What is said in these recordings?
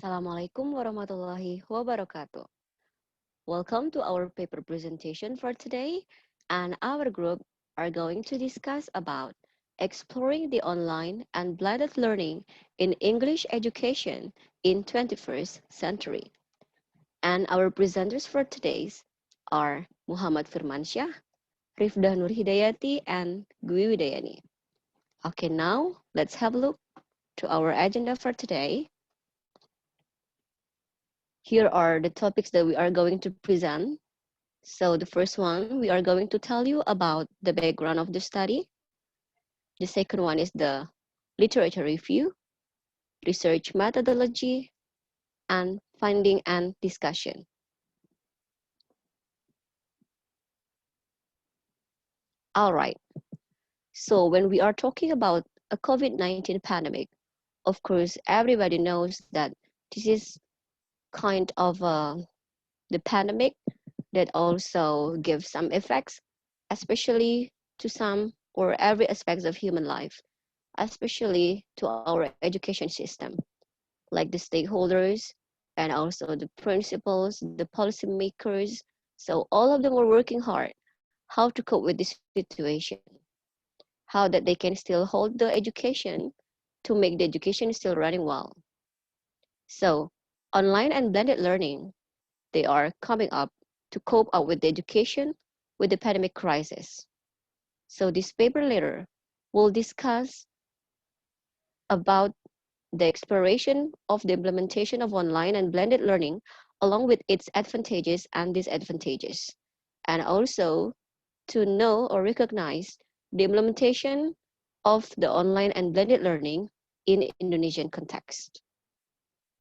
Assalamualaikum warahmatullahi wabarakatuh. Welcome to our paper presentation for today, and our group are going to discuss about exploring the online and blended learning in English education in 21st century. And our presenters for today's are Muhammad Firmansyah, Rifdah Nur Hidayati, and Gwi Widayani. Okay, now let's have a look to our agenda for today. Here are the topics that we are going to present. So the first one, we are going to tell you about the background of the study. The second one is the literature review, research methodology, and finding and discussion. All right. So when we are talking about a COVID-19 pandemic, of course, everybody knows that this is kind of the pandemic that also gives some effects, especially to some or every aspects of human life, especially to our education system, like the stakeholders and also the principals, the policymakers. So all of them are working hard how to cope with this situation, how that they can still hold the education to make the education still running well. So online and blended learning, they are coming up to cope up with the education with the pandemic crisis. So this paper later will discuss about the exploration of the implementation of online and blended learning along with its advantages and disadvantages, and also to know or recognize the implementation of the online and blended learning in Indonesian context.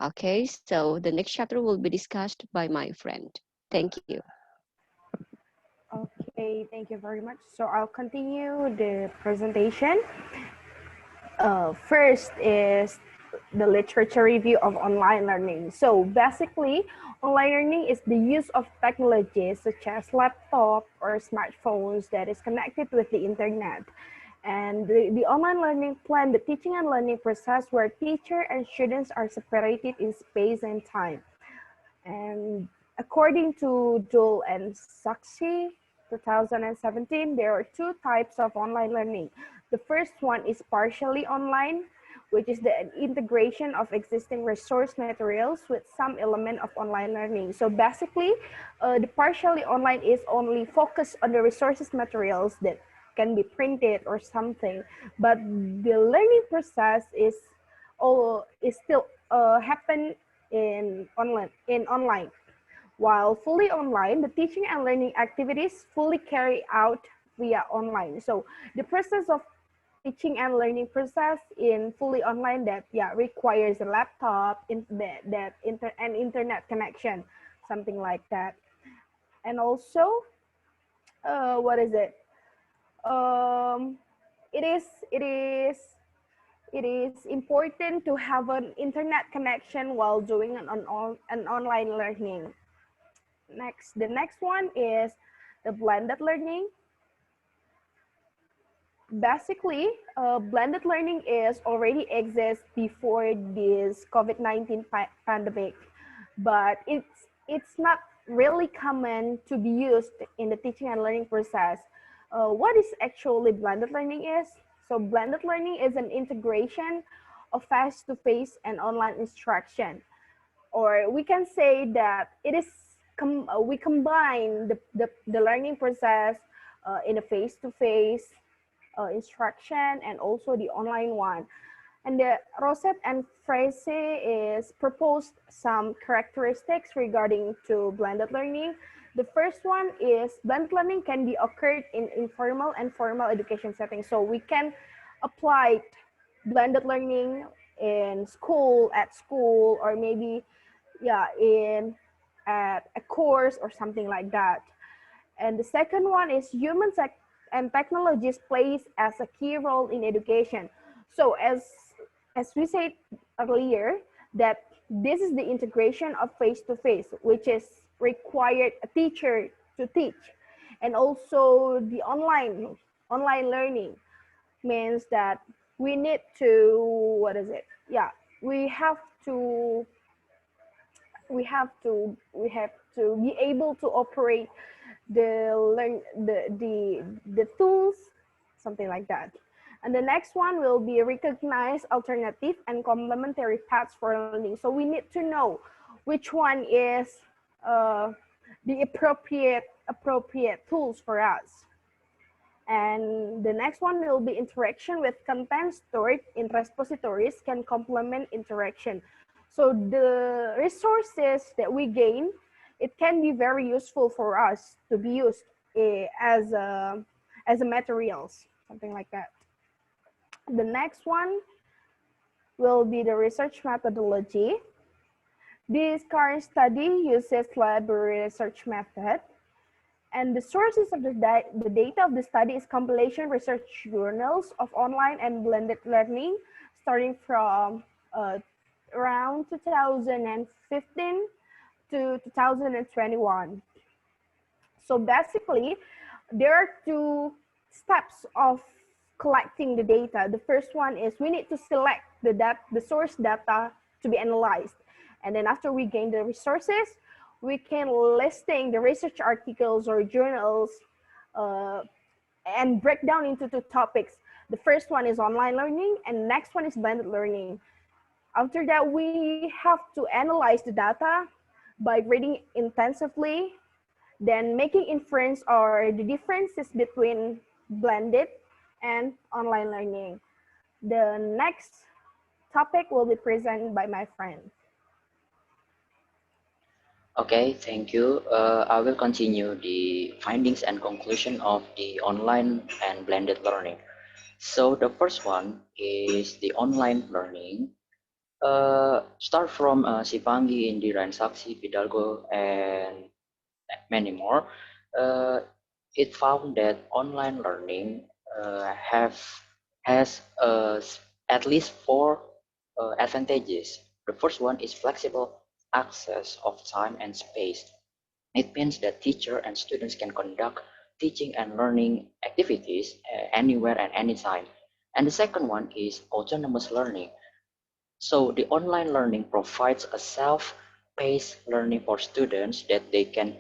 Okay, so the next chapter will be discussed by my friend. Thank you. Okay, thank you very much. So I'll continue the presentation. First is the literature review of online learning. So basically, online learning is the use of technologies such as laptop or smartphones that is connected with the internet. And the online learning plan the teaching and learning process where teacher and students are separated in space and time. And according to Joel and Saksi, 2017, there are two types of online learning. The first one is partially online, which is the integration of existing resource materials with some element of online learning. So basically, the partially online is only focused on the resources materials that can be printed or something, but the learning process is still happen in online. While fully online, the teaching and learning activities fully carry out via online. So the process of teaching and learning process in fully online that requires a laptop, and internet connection, something like that. And also, what is it? Um, it is it is it is important to have an internet connection while doing an online learning. The next one is the blended learning. Basically, blended learning is already exists before this COVID-19 pandemic, but it's not really common to be used in the teaching and learning process. What is actually blended learning is? So blended learning is an integration of face-to-face and online instruction, or we can say that it is we combine the learning process in a face-to-face instruction and also the online one. And the Rosette and Frese is proposed some characteristics regarding to blended learning. The first one is blended learning can be occurred in informal and formal education settings. So we can apply blended learning at school, or maybe in at a course or something like that. And the second one is humans and technologies plays as a key role in education. So as we said earlier, that this is the integration of face-to-face, which is required a teacher to teach. And also the online learning means that we need to, what is it? Yeah, we have to we have to be able to operate the learn the tools, something like that. And the next one will be recognize alternative and complementary paths for learning. So we need to know which one is uh, the appropriate tools for us. And the next one will be interaction with content stored in repositories can complement interaction. So the resources that we gain, it can be very useful for us to be used as a materials, something like that. The next one will be the research methodology. This current study uses library research method. And the sources of the data of the study is compilation research journals of online and blended learning, starting from around 2015 to 2021. So basically, there are two steps of collecting the data. The first one is we need to select the source data to be analyzed. And then after we gain the resources, we can listing the research articles or journals uh, and break down into two topics. The first one is online learning and next one is blended learning. After that, we have to analyze the data by reading intensively, then making inference or the differences between blended and online learning. The next topic will be presented by my friend. Okay, thank you. I will continue the findings and conclusion of the online and blended learning. So the first one is the online learning. Start from Sivangi, Indira, and Saksi, Fidalgo, and many more. Uh, it found that online learning has at least four advantages. The first one is flexible access of time and space. It means that teacher and students can conduct teaching and learning activities anywhere and anytime. And the second one is autonomous learning. So the online learning provides a self-paced learning for students that they can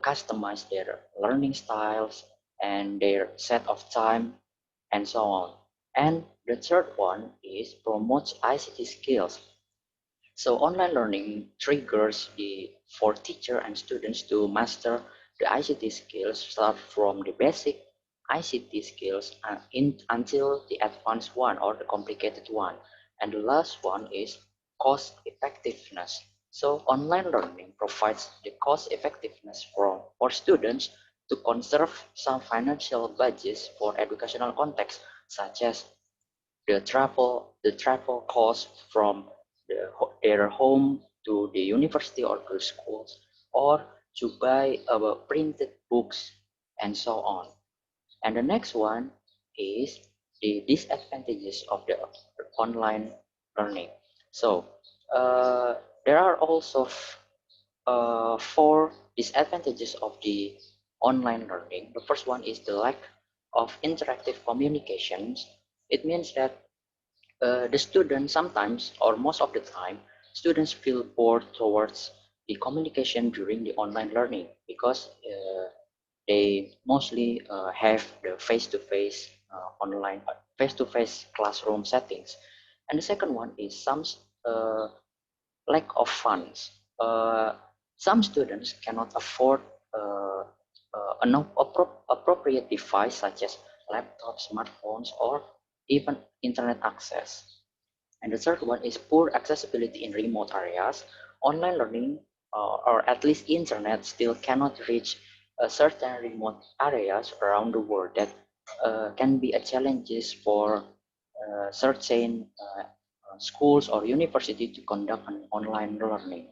customize their learning styles and their set of time and so on. And the third one is promotes ICT skills. So online learning triggers the for teacher and students to master the ICT skills, start from the basic ICT skills until the advanced one or the complicated one. And the last one is cost effectiveness. So online learning provides the cost effectiveness for students to conserve some financial budgets for educational context, such as the travel costs from their home to the university or to schools, or to buy printed books and so on. And the next one is the disadvantages of the online learning. So uh, there are also four disadvantages of the online learning. The first one is the lack of interactive communications. It means that the students sometimes or most of the time students feel bored towards the communication during the online learning because they mostly have the face-to-face online face-to-face classroom settings. And the second one is some uh, lack of funds. Some students cannot afford an appropriate device such as laptops, smartphones, or even internet access. And the third one is poor accessibility in remote areas. Online learning, or at least internet, still cannot reach certain remote areas around the world that can be a challenges for certain schools or university to conduct an online learning.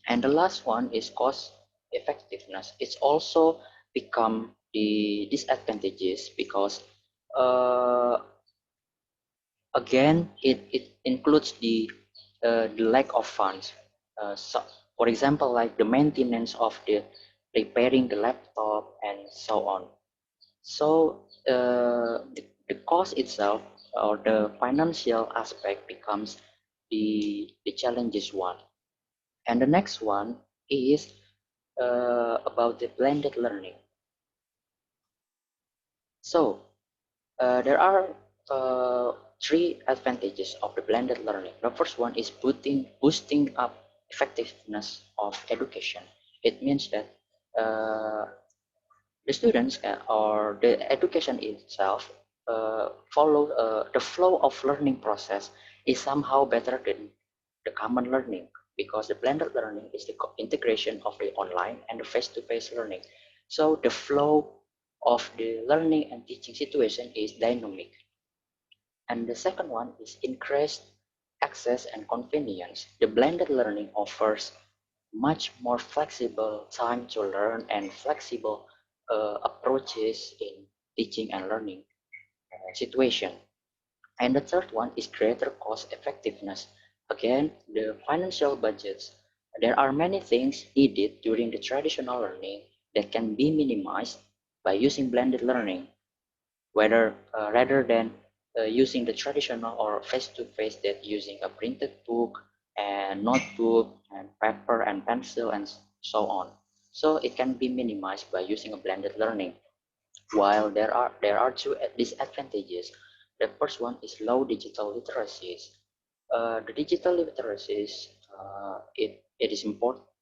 And the last one is cost effectiveness. It's also become the disadvantages because uh, again, it includes the lack of funds. So, for example, like the maintenance of the repairing the laptop and so on. So the cost itself or the financial aspect becomes the challenges one. And the next one is about the blended learning. So there are uh, three advantages of the blended learning. The first one is boosting up effectiveness of education. It means that uh, the students or the education itself follow the flow of learning process is somehow better than the common learning, because the blended learning is the integration of the online and the face-to-face learning. So the flow of the learning and teaching situation is dynamic. And the second one is increased access and convenience. The blended learning offers much more flexible time to learn and flexible approaches in teaching and learning situation. And the third one is greater cost effectiveness. Again, the financial budgets. There are many things needed during the traditional learning that can be minimized by using blended learning, whether rather than using the traditional or face-to-face that using a printed book and notebook and paper and pencil and so on. So it can be minimized by using a blended learning. While there are two disadvantages. The first one is low digital literacies. The digital literacies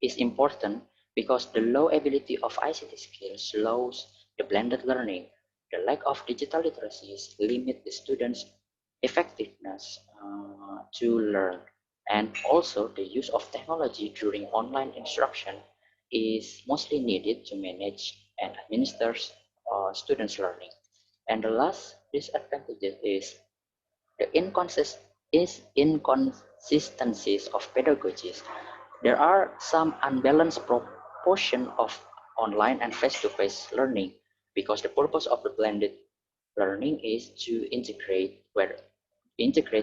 is important because the low ability of ICT skills slows the blended learning. The lack of digital literacies limit the students' effectiveness to learn, and also the use of technology during online instruction is mostly needed to manage and administer students' learning. And the last disadvantage is the inconsistencies of pedagogies. There are some unbalanced proportion of online and face-to-face learning, because the purpose of the blended learning is to integrate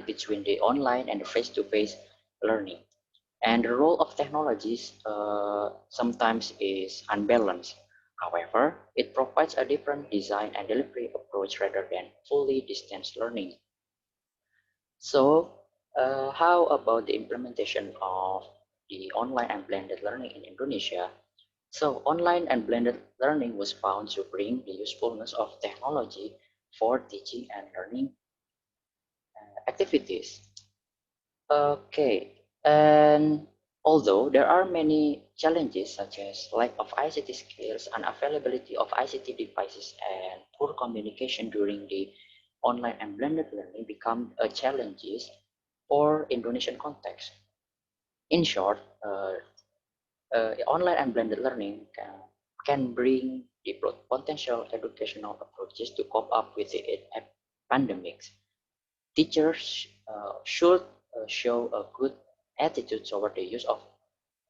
between the online and the face-to-face learning. And the role of technologies sometimes is unbalanced. However, it provides a different design and delivery approach rather than fully distance learning. So, how about the implementation of the online and blended learning in Indonesia? So, online and blended learning was found to bring the usefulness of technology for teaching and learning activities. Okay, and although there are many challenges such as lack of ICT skills, unavailability of ICT devices, and poor communication during the online and blended learning become a challenges for Indonesian context. In short, online and blended learning can bring the potential educational approaches to cope up with the pandemics. Teachers should show a good attitude toward the use of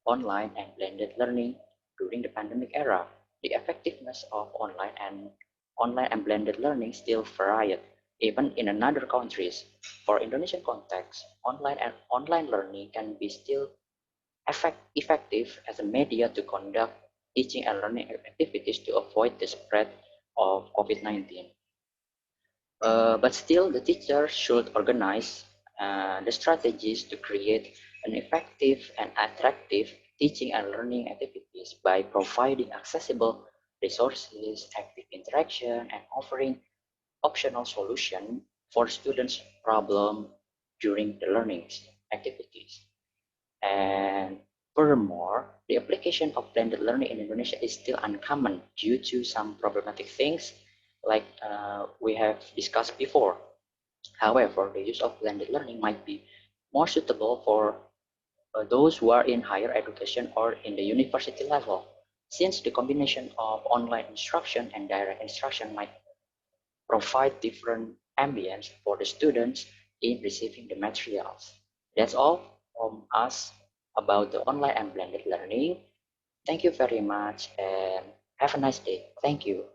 online and blended learning during the pandemic era. The effectiveness of online and blended learning still varied, even in another countries. For Indonesian context, online learning can be still effective as a media to conduct teaching and learning activities to avoid the spread of COVID-19. But still, the teacher should organize the strategies to create an effective and attractive teaching and learning activities by providing accessible resources, active interaction, and offering optional solution for students' problem during the learning activities. And furthermore, the application of blended learning in Indonesia is still uncommon due to some problematic things like we have discussed before. However, the use of blended learning might be more suitable for those who are in higher education or in the university level, since the combination of online instruction and direct instruction might provide different ambience for the students in receiving the materials. That's all from us about the online and blended learning. Thank you very much and have a nice day. Thank you.